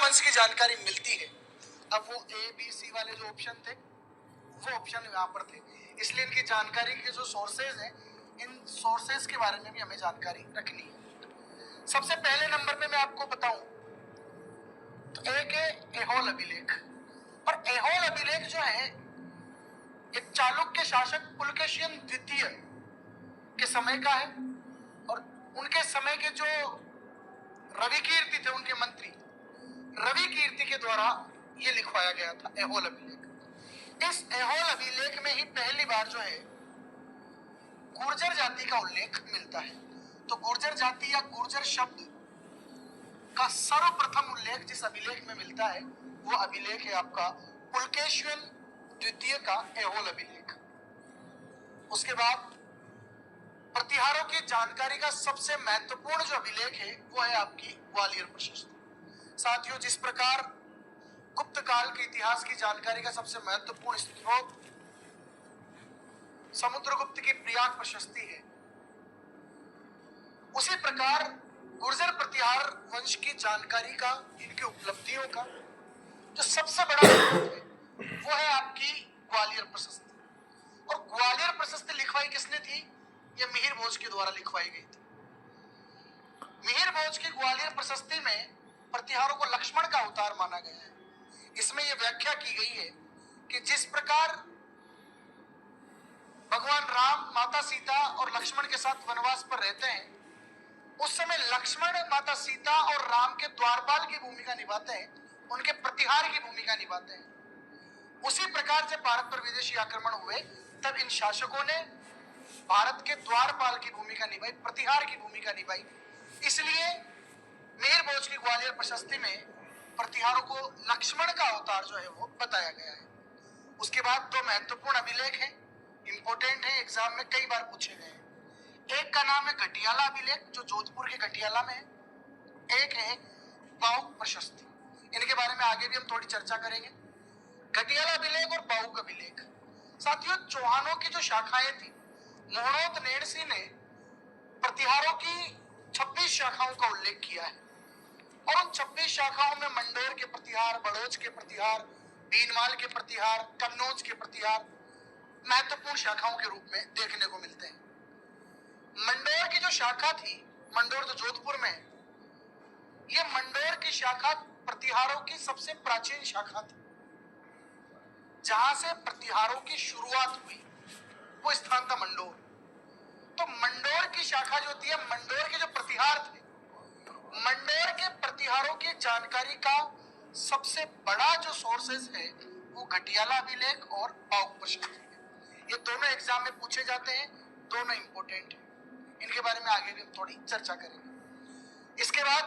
वंश की जानकारी मिलती है। अब वो ए बी सी वाले जो ऑप्शन थे वो ऑप्शन यहाँ पर थे, इसलिए इनकी जानकारी के जो सोर्सेज हैं, इन सोर्सेज के बारे में भी हमें जानकारी रखनी है। सबसे पहले नंबर पे मैं आपको बताऊं तो एक है एहोल अभिलेख। और एहोल अभिलेख जो है एक चालुक्य शासक पुलकेशियन द्वितीय के समय का है, और उनके समय के जो रवि कीर्ति थे, उनके मंत्री रवि कीर्ति के द्वारा ये लिखवाया गया था एहोल अभिलेख। इस एहोल अभिलेख में ही पहली बार जो है गुर्जर जाति का उल्लेख मिलता है। तो गुर्जर जाति या गुर्जर शब्द का सर्वप्रथम उल्लेख जिस अभिलेख में मिलता है वो अभिलेख है आपका पुलकेशियन द्वितीय का एहोल अभिलेख। उसके बाद प्रतिहारों की जानकारी का सबसे महत्वपूर्ण जो अभिलेख है वो है आपकी ग्वालियर प्रशस्ति। साथियों, जिस प्रकार गुप्त काल के इतिहास की जानकारी का सबसे महत्वपूर्ण स्रोत समुद्रगुप्त की प्रयाग प्रशस्ति है, उसी प्रकार गुर्जर प्रतिहार वंश की जानकारी का, इनकी उपलब्धियों का जो सबसे बड़ा स्रोत है वो है आपकी ग्वालियर प्रशस्ति। और ग्वालियर प्रशस्ति लिखवाई किसने थी? ये मिहिर भोज के द्वारा लिखवाई गई थी। मिहिर भोज की ग्वालियर प्रशस्ति में प्रतिहारों को लक्ष्मण का अवतार माना गया है। इसमें यह व्याख्या की गई है कि जिस प्रकार भगवान राम, माता सीता और लक्ष्मण के साथ वनवास पर रहते हैं, उस समय लक्ष्मण माता सीता और राम के द्वारपाल की भूमिका निभाते हैं, उनके प्रतिहार की भूमिका निभाते हैं। उसी प्रकार जब भारत पर विदेशी आक्रमण हुए तब इन शासकों ने भारत के द्वारपाल की भूमिका निभाई, प्रतिहार की भूमिका निभाई। इसलिए मिहिर भोज की ग्वालियर प्रशस्ति में प्रतिहारों को लक्ष्मण का अवतार जो है वो बताया गया है। उसके बाद दो महत्वपूर्ण अभिलेख हैं, इंपोर्टेंट है, एग्जाम में कई बार पूछे गए हैं। एक का नाम है घटियाला अभिलेख जो जोधपुर के घटियाला में है, एक है बाहुक प्रशस्ति। इनके बारे में आगे भी हम थोड़ी चर्चा करेंगे। घटियाला अभिलेख और बाहुक अभिलेख। साथियों, चौहानों की जो शाखाएं थी, मोहनोत नेणसी ने प्रतिहारों की 26 शाखाओं का उल्लेख किया है, और उन 26 शाखाओं में मंडोर के प्रतिहार, बड़ोच के प्रतिहार, भीनमाल के प्रतिहार, कन्नौज के प्रतिहार महत्वपूर्ण शाखाओं के रूप में देखने को मिलते हैं। मंडोर की जो शाखा थी, मंडोर जो जोधपुर में है, ये मंडोर की शाखा प्रतिहारों की सबसे प्राचीन शाखा थी। जहां से प्रतिहारों की शुरुआत हुई वो स्थान था मंडोर। तो मंडोर की शाखा जो थी, मंडोर के जो प्रतिहार थे, मंडोर के प्रतिहारों की जानकारी का सबसे बड़ा जो सोर्सेज है वो घटियाला अभिलेख और बाहुक प्रशस्ति है। ये दोनों एग्जाम में पूछे जाते हैं, दोनों इंपोर्टेंट हैं। इनके बारे में आगे भी हम थोड़ी चर्चा करेंगे। इसके बाद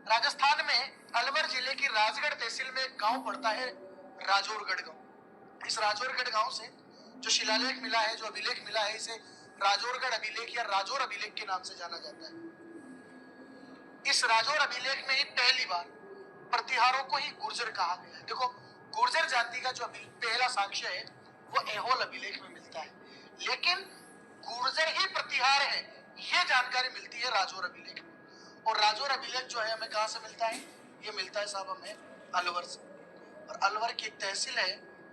राजस्थान में अलवर जिले की राजगढ़ तहसील में एक गांव पड़ता है राजौरगढ़ गांव। इस राजौरगढ़ गांव से जो शिलालेख मिला है, जो अभिलेख मिला है, इसे राजौरगढ़ अभिलेख या राजौर अभिलेख के नाम से जाना जाता है। इस राजौर अभिलेख में ही पहली बार प्रतिहारों को ही गुर्जर कहा गया है। देखो, गुर्जर जाति का जो पहला साक्ष्य है वो एहोल अभिलेख में मिलता है, लेकिन गुर्जर ही प्रतिहार है ये जानकारी मिलती है राजौर अभिलेख में। और राजौर अभिलेख जो है हमें कहां से मिलता है? ये मिलता है साहब हमें अलवर से। और अलवर की एक तहसील है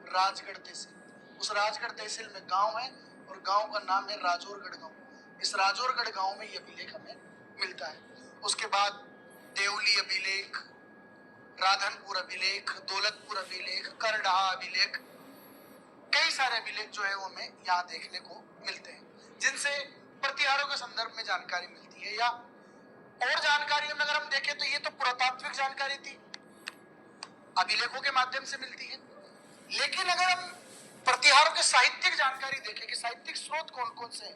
राजगढ़ तहसील। उस राजगढ़ तहसील में गांव है और गांव का नाम है राजौरगढ़ गांव। इस राजौरगढ़ गांव में ये अभिलेख हमें मिलता है। उसके बाद देवली अभिलेख, राधनपुर अभिलेख, दौलतपुर अभिलेख, करडहा अभिलेख, कई सारे अभिलेख जो है वो हमें यहाँ देखने को मिलते हैं, जिनसे प्रतिहारों के संदर्भ में जानकारी मिलती है। या और जानकारियों में अगर हम देखें तो ये तो पुरातात्विक जानकारी थी, अभिलेखों के माध्यम से मिलती है। लेकिन अगर हम प्रतिहारों के साहित्यिक जानकारी देखें कि साहित्यिक स्रोत कौन कौन से हैं,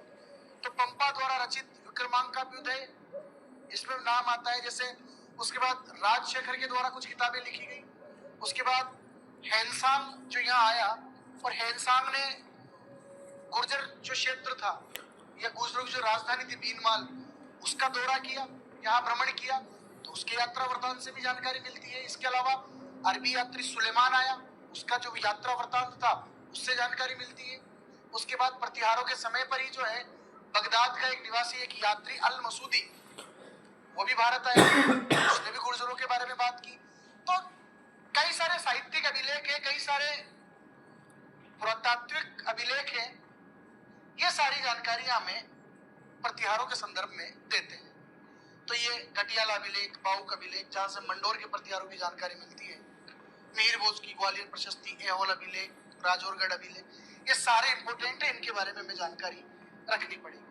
तो पंपा द्वारा रचित विक्रमांकाभ्युदय इसमें नाम आता है। जैसे उसके बाद राजशेखर के द्वारा कुछ किताबें लिखी गई। उसके बाद हैंसांग जो यहाँ आया, और हैंसांग ने गुर्जर जो क्षेत्र था या गुर्जरों की जो राजधानी थी भीनमाल, उसका दौरा किया, यहाँ भ्रमण किया, तो उसके यात्रा वृतांत से भी जानकारी मिलती है। इसके अलावा अरबी यात्री सुलेमान आया, उसका जो यात्रा वृतांत था उससे जानकारी मिलती है। उसके बाद प्रतिहारों के समय पर ही जो है बगदाद का एक निवासी, एक यात्री अल मसूदी, वो भी भारत आया, उसने भी गुर्जरों के बारे में बात की। पुरातात्विक अभिलेख है, ये सारी जानकारियां हमें प्रतिहारों के संदर्भ में देते हैं। तो ये घटियाल अभिलेख, बाउक अभिलेख, जहां से मंडोर के प्रतिहारों की जानकारी मिलती है, मिहिर भोज की ग्वालियर प्रशस्ति, ऐहोल अभिलेख, राजौरगढ़ अभिलेख, ये सारे इंपोर्टेंट है, इनके बारे में हमें जानकारी रखनी पड़ेगी।